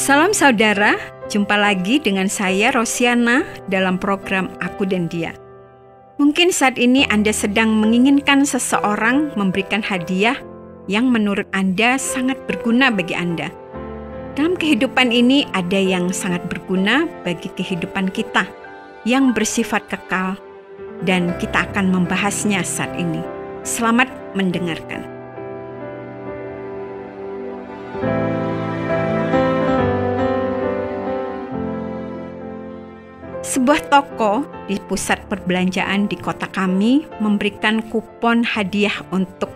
Salam saudara, jumpa lagi dengan saya Rosiana dalam program Aku dan Dia. Mungkin saat ini Anda sedang menginginkan seseorang memberikan hadiah yang menurut Anda sangat berguna bagi Anda. Dalam kehidupan ini ada yang sangat berguna bagi kehidupan kita, yang bersifat kekal, dan kita akan membahasnya saat ini. Selamat mendengarkan. Sebuah toko di pusat perbelanjaan di kota kami memberikan kupon hadiah untuk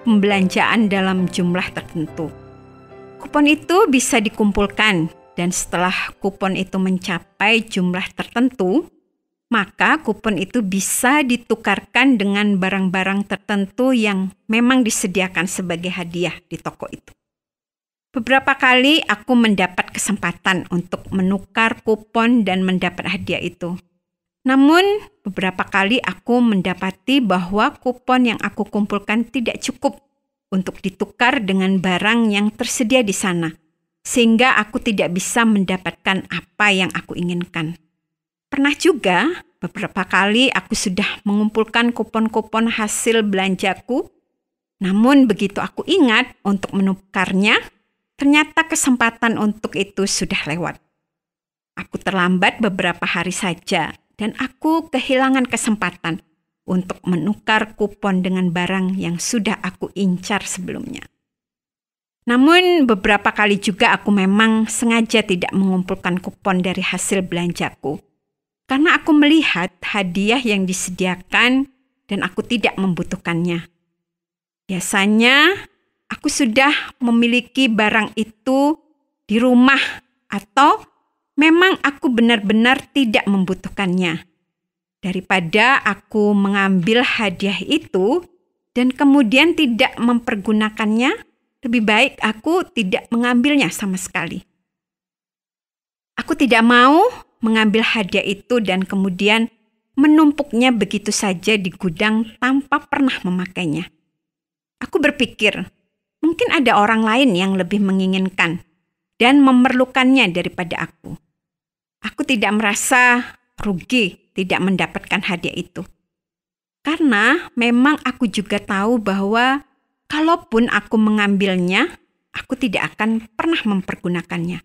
pembelanjaan dalam jumlah tertentu. Kupon itu bisa dikumpulkan dan setelah kupon itu mencapai jumlah tertentu, maka kupon itu bisa ditukarkan dengan barang-barang tertentu yang memang disediakan sebagai hadiah di toko itu. Beberapa kali aku mendapat kesempatan untuk menukar kupon dan mendapat hadiah itu. Namun, beberapa kali aku mendapati bahwa kupon yang aku kumpulkan tidak cukup untuk ditukar dengan barang yang tersedia di sana, sehingga aku tidak bisa mendapatkan apa yang aku inginkan. Pernah juga, beberapa kali aku sudah mengumpulkan kupon-kupon hasil belanjaku, namun begitu aku ingat untuk menukarnya, ternyata kesempatan untuk itu sudah lewat. Aku terlambat beberapa hari saja dan aku kehilangan kesempatan untuk menukar kupon dengan barang yang sudah aku incar sebelumnya. Namun beberapa kali juga aku memang sengaja tidak mengumpulkan kupon dari hasil belanjaku. Karena aku melihat hadiah yang disediakan dan aku tidak membutuhkannya. Biasanya aku sudah memiliki barang itu di rumah atau memang aku benar-benar tidak membutuhkannya. Daripada aku mengambil hadiah itu dan kemudian tidak mempergunakannya, lebih baik aku tidak mengambilnya sama sekali. Aku tidak mau mengambil hadiah itu dan kemudian menumpuknya begitu saja di gudang tanpa pernah memakainya. Aku berpikir, mungkin ada orang lain yang lebih menginginkan dan memerlukannya daripada aku. Aku tidak merasa rugi tidak mendapatkan hadiah itu. Karena memang aku juga tahu bahwa kalaupun aku mengambilnya, aku tidak akan pernah mempergunakannya.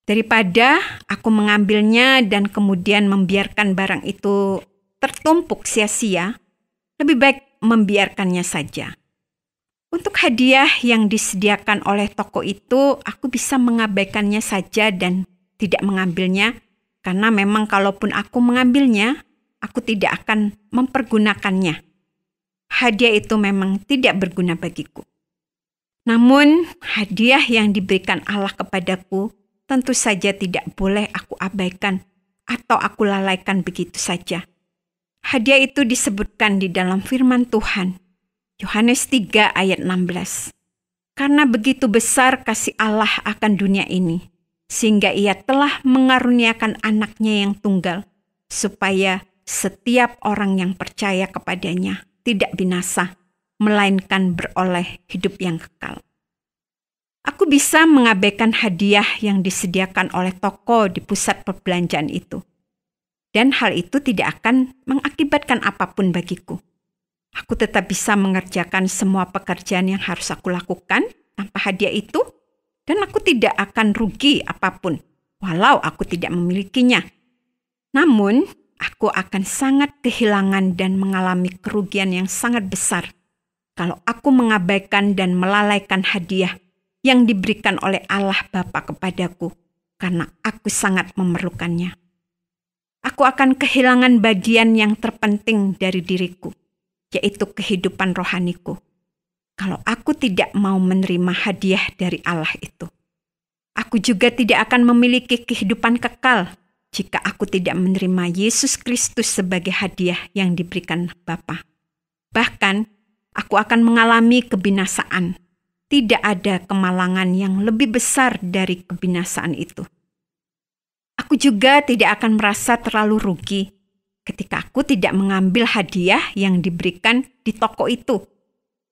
Daripada aku mengambilnya dan kemudian membiarkan barang itu tertumpuk sia-sia, lebih baik membiarkannya saja. Untuk hadiah yang disediakan oleh toko itu, aku bisa mengabaikannya saja dan tidak mengambilnya, karena memang kalaupun aku mengambilnya, aku tidak akan mempergunakannya. Hadiah itu memang tidak berguna bagiku. Namun, hadiah yang diberikan Allah kepadaku tentu saja tidak boleh aku abaikan atau aku lalaikan begitu saja. Hadiah itu disebutkan di dalam firman Tuhan. Yohanes 3 ayat 16. Karena begitu besar kasih Allah akan dunia ini, sehingga ia telah mengaruniakan anaknya yang tunggal, supaya setiap orang yang percaya kepadanya tidak binasa, melainkan beroleh hidup yang kekal. Aku bisa mengabaikan hadiah yang disediakan oleh toko di pusat perbelanjaan itu. Dan hal itu tidak akan mengakibatkan apapun bagiku. Aku tetap bisa mengerjakan semua pekerjaan yang harus aku lakukan tanpa hadiah itu, dan aku tidak akan rugi apapun, walau aku tidak memilikinya. Namun, aku akan sangat kehilangan dan mengalami kerugian yang sangat besar kalau aku mengabaikan dan melalaikan hadiah yang diberikan oleh Allah Bapa kepadaku, karena aku sangat memerlukannya. Aku akan kehilangan bagian yang terpenting dari diriku, yaitu kehidupan rohaniku, kalau aku tidak mau menerima hadiah dari Allah itu. Aku juga tidak akan memiliki kehidupan kekal jika aku tidak menerima Yesus Kristus sebagai hadiah yang diberikan Bapa. Bahkan, aku akan mengalami kebinasaan. Tidak ada kemalangan yang lebih besar dari kebinasaan itu. Aku juga tidak akan merasa terlalu rugi ketika aku tidak mengambil hadiah yang diberikan di toko itu.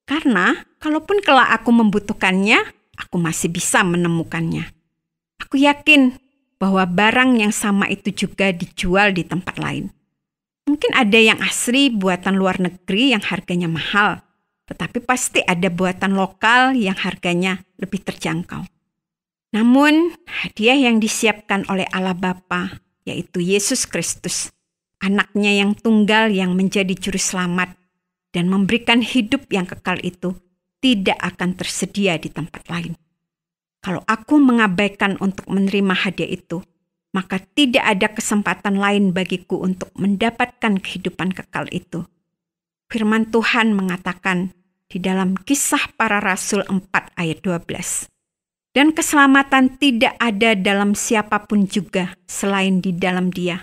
Karena kalaupun kelak aku membutuhkannya, aku masih bisa menemukannya. Aku yakin bahwa barang yang sama itu juga dijual di tempat lain. Mungkin ada yang asli buatan luar negeri yang harganya mahal, tetapi pasti ada buatan lokal yang harganya lebih terjangkau. Namun, hadiah yang disiapkan oleh Allah Bapa, yaitu Yesus Kristus, anaknya yang tunggal yang menjadi juru selamat dan memberikan hidup yang kekal itu, tidak akan tersedia di tempat lain. Kalau aku mengabaikan untuk menerima hadiah itu, maka tidak ada kesempatan lain bagiku untuk mendapatkan kehidupan kekal itu. Firman Tuhan mengatakan di dalam Kisah Para Rasul 4 ayat 12. Dan keselamatan tidak ada dalam siapapun juga selain di dalam Dia.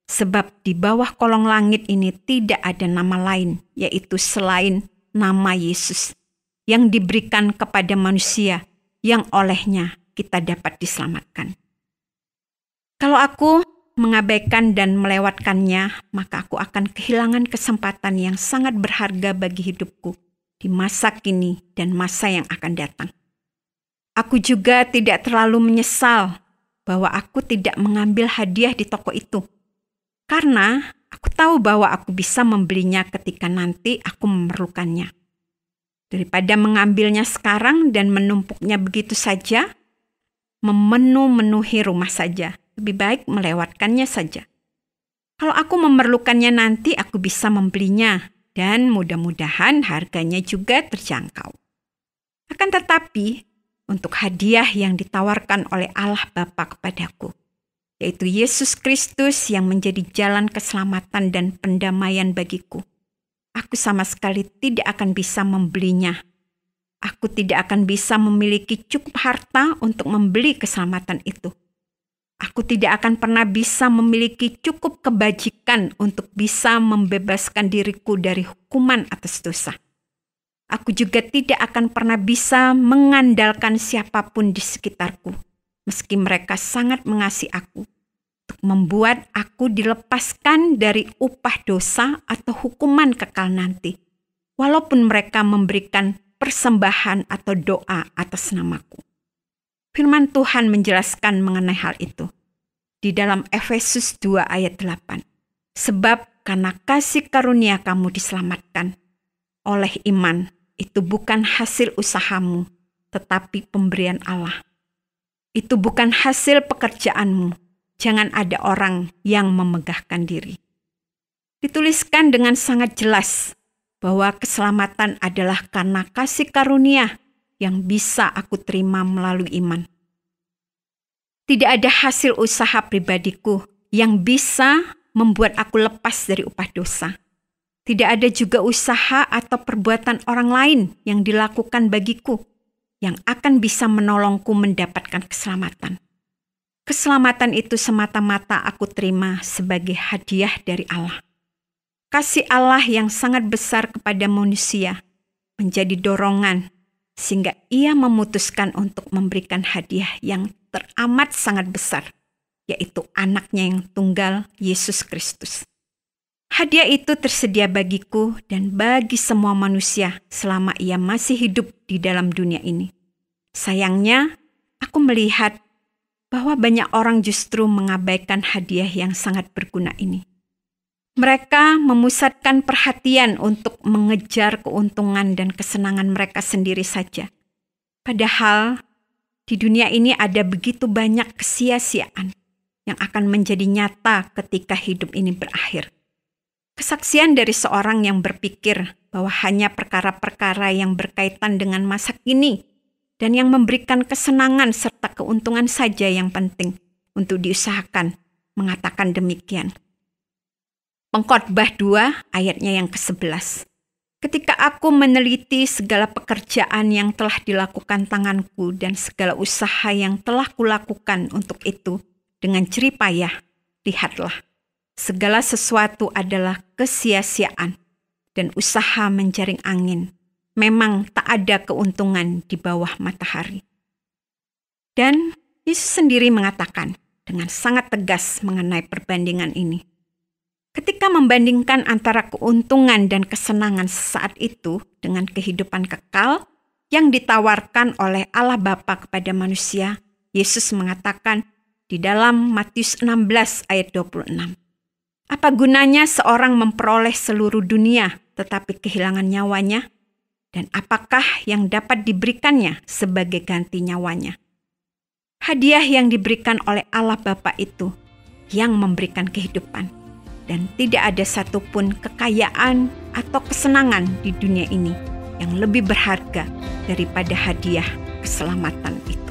Sebab di bawah kolong langit ini tidak ada nama lain, yaitu selain nama Yesus, yang diberikan kepada manusia, yang olehnya kita dapat diselamatkan. Kalau aku mengabaikan dan melewatkannya, maka aku akan kehilangan kesempatan yang sangat berharga bagi hidupku di masa kini dan masa yang akan datang. Aku juga tidak terlalu menyesal bahwa aku tidak mengambil hadiah di toko itu. Karena aku tahu bahwa aku bisa membelinya ketika nanti aku memerlukannya. Daripada mengambilnya sekarang dan menumpuknya begitu saja, memenuhi rumah saja. Lebih baik melewatkannya saja. Kalau aku memerlukannya nanti, aku bisa membelinya. Dan mudah-mudahan harganya juga terjangkau. Akan tetapi, untuk hadiah yang ditawarkan oleh Allah Bapa kepadaku, yaitu Yesus Kristus yang menjadi jalan keselamatan dan pendamaian bagiku, aku sama sekali tidak akan bisa membelinya. Aku tidak akan bisa memiliki cukup harta untuk membeli keselamatan itu. Aku tidak akan pernah bisa memiliki cukup kebajikan untuk bisa membebaskan diriku dari hukuman atas dosa. Aku juga tidak akan pernah bisa mengandalkan siapapun di sekitarku, meski mereka sangat mengasihi aku, untuk membuat aku dilepaskan dari upah dosa atau hukuman kekal nanti, walaupun mereka memberikan persembahan atau doa atas namaku. Firman Tuhan menjelaskan mengenai hal itu di dalam Efesus 2 ayat 8. Sebab karena kasih karunia kamu diselamatkan oleh iman, itu bukan hasil usahamu, tetapi pemberian Allah. Itu bukan hasil pekerjaanmu. Jangan ada orang yang memegahkan diri. Dituliskan dengan sangat jelas bahwa keselamatan adalah karena kasih karunia yang bisa aku terima melalui iman. Tidak ada hasil usaha pribadiku yang bisa membuat aku lepas dari upah dosa. Tidak ada juga usaha atau perbuatan orang lain yang dilakukan bagiku yang akan bisa menolongku mendapatkan keselamatan. Keselamatan itu semata-mata aku terima sebagai hadiah dari Allah. Kasih Allah yang sangat besar kepada manusia menjadi dorongan sehingga Ia memutuskan untuk memberikan hadiah yang teramat sangat besar, yaitu anaknya yang tunggal, Yesus Kristus. Hadiah itu tersedia bagiku dan bagi semua manusia selama ia masih hidup di dalam dunia ini. Sayangnya, aku melihat bahwa banyak orang justru mengabaikan hadiah yang sangat berguna ini. Mereka memusatkan perhatian untuk mengejar keuntungan dan kesenangan mereka sendiri saja. Padahal di dunia ini ada begitu banyak kesia-siaan yang akan menjadi nyata ketika hidup ini berakhir. Kesaksian dari seorang yang berpikir bahwa hanya perkara-perkara yang berkaitan dengan masa kini dan yang memberikan kesenangan serta keuntungan saja yang penting untuk diusahakan, mengatakan demikian. Pengkhotbah 2 ayatnya yang ke-11. Ketika aku meneliti segala pekerjaan yang telah dilakukan tanganku dan segala usaha yang telah kulakukan untuk itu dengan jerih payah, lihatlah. Segala sesuatu adalah kesia-siaan dan usaha menjaring angin. Memang tak ada keuntungan di bawah matahari. Dan Yesus sendiri mengatakan dengan sangat tegas mengenai perbandingan ini. Ketika membandingkan antara keuntungan dan kesenangan saat itu dengan kehidupan kekal yang ditawarkan oleh Allah Bapa kepada manusia, Yesus mengatakan di dalam Matius 16 ayat 26. Apa gunanya seorang memperoleh seluruh dunia tetapi kehilangan nyawanya? Dan apakah yang dapat diberikannya sebagai ganti nyawanya? Hadiah yang diberikan oleh Allah Bapa itu yang memberikan kehidupan. Dan tidak ada satupun kekayaan atau kesenangan di dunia ini yang lebih berharga daripada hadiah keselamatan itu.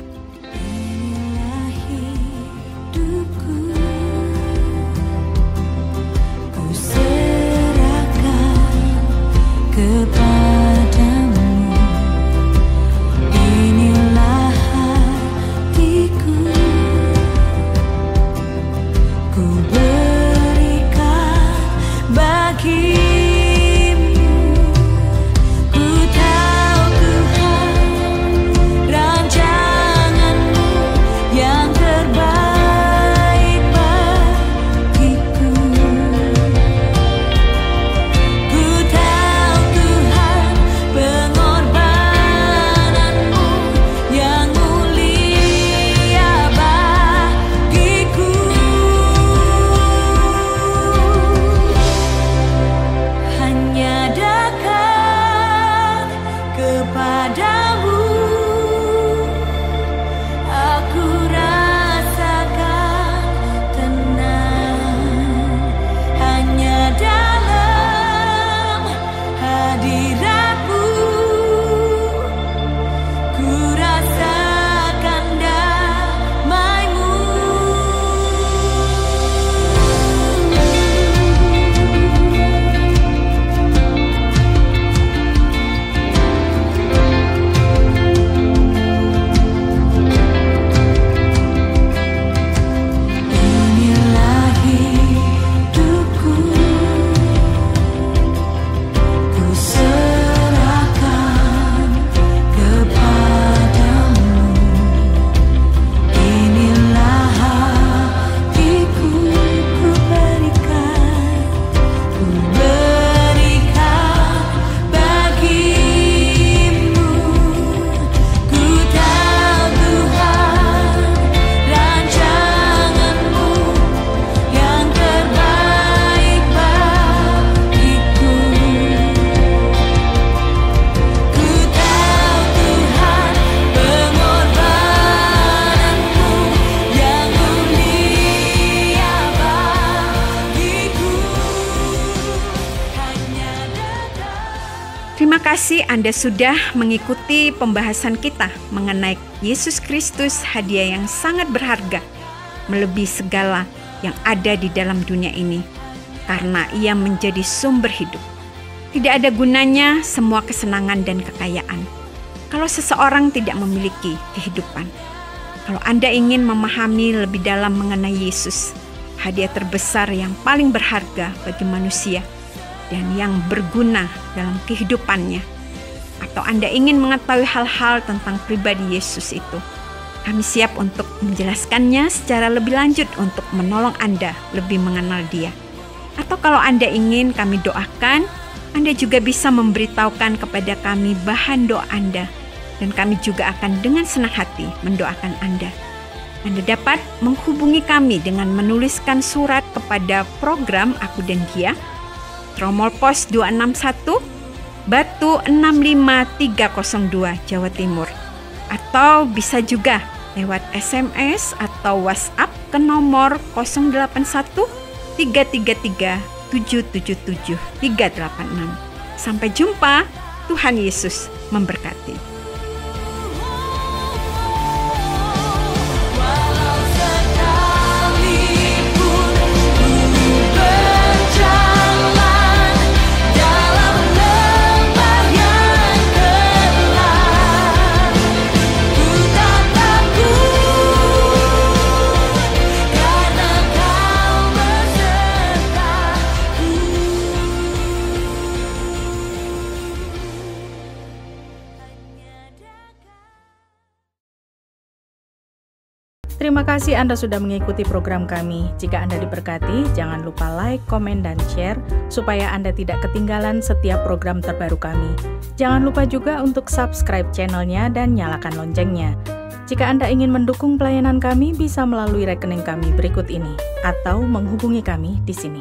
Terima kasih Anda sudah mengikuti pembahasan kita mengenai Yesus Kristus, hadiah yang sangat berharga, melebihi segala yang ada di dalam dunia ini, karena Ia menjadi sumber hidup. Tidak ada gunanya semua kesenangan dan kekayaan kalau seseorang tidak memiliki kehidupan. Kalau Anda ingin memahami lebih dalam mengenai Yesus, hadiah terbesar yang paling berharga bagi manusia dan yang berguna dalam kehidupannya, atau Anda ingin mengetahui hal-hal tentang pribadi Yesus itu, kami siap untuk menjelaskannya secara lebih lanjut untuk menolong Anda lebih mengenal Dia. Atau kalau Anda ingin kami doakan, Anda juga bisa memberitahukan kepada kami bahan doa Anda, dan kami juga akan dengan senang hati mendoakan Anda. Anda dapat menghubungi kami dengan menuliskan surat kepada program Aku dan Dia, Tromol Pos 261, Batu 65302, Jawa Timur. Atau bisa juga lewat SMS atau WhatsApp ke nomor 081 333 777 386. Sampai jumpa, Tuhan Yesus memberkati. Terima kasih Anda sudah mengikuti program kami. Jika Anda diberkati, jangan lupa like, komen, dan share supaya Anda tidak ketinggalan setiap program terbaru kami. Jangan lupa juga untuk subscribe channelnya dan nyalakan loncengnya. Jika Anda ingin mendukung pelayanan kami, bisa melalui rekening kami berikut ini, atau menghubungi kami di sini.